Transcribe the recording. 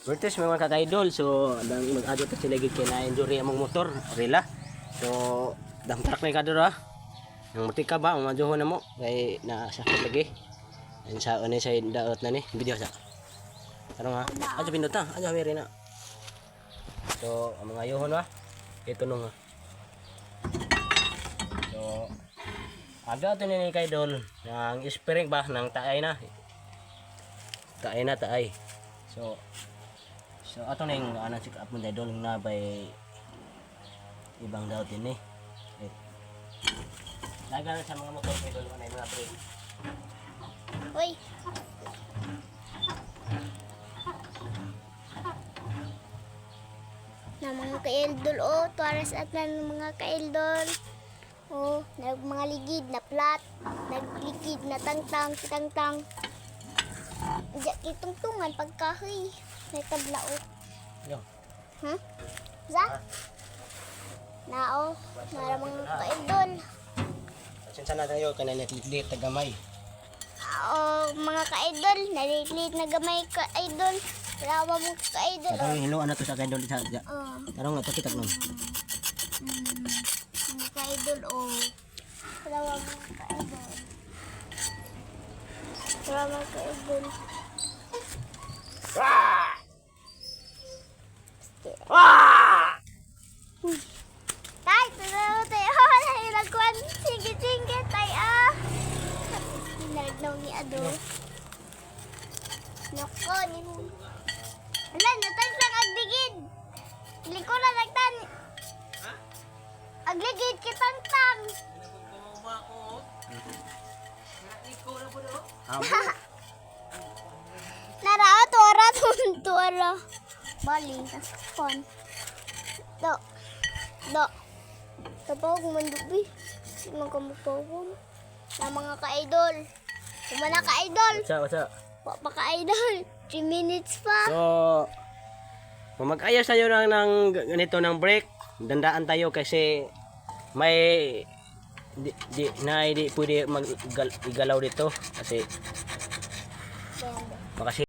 British mga kaka-idol. So mag-adyo ta sila gid kay na injury among motor, rela. So damtrak na kadto ra. Yung mutika ba majuhon na mo kay nasakit lagi. And sa unay sa daot na ni video sa. Ano nga? Adyo pindot ta, adyo meri na. So ang mga yuhon wa. Ito nung. So aga to ni ka-idol ng spring ba ng taay na. Taay. So ato na yung anak si Kaapon Idol na by ibang daw din eh. Laga sa mga motor Idol na yung mga brake. Uy. Na mga ka-idol, oh, tuwaras at ng mga ka-idol. Oh, mga ligid na flat, naglikid na tangtang. Diyak kitungtungan pagkahoy. May tablao. Yo. Za? Nao, nara mga ka-idol. Sinsa na tayo kanina lit tagamay. Mga ka-idol, nalilit na gamay ka-idol. Rawa mo ka-idol. Tarong hiluan na to sa ka-idol sa. Tarong na to kita nun. Mga ka-idol, oh. Rawa mo ka-idol. Rawa ka-idol. Tay, tulungan tayo. Nagkuhan, sige, tay, ah. Nagnaw ni Ado. Nako, Ala, nataglang agligid. Liko na nagtan. Agligid kitang-tang. Narao, tuwara. Bali, taspan. Do. Tapos kumandubi. Sino ka magpawon? Na mga ka-idol. Kumana ka-idol. What's up? Pa ka-idol. 3 minutes pa. So kung mag-ayos tayo ng ganito ng brake, dandaan tayo kasi may di pwede igalaw dito kasi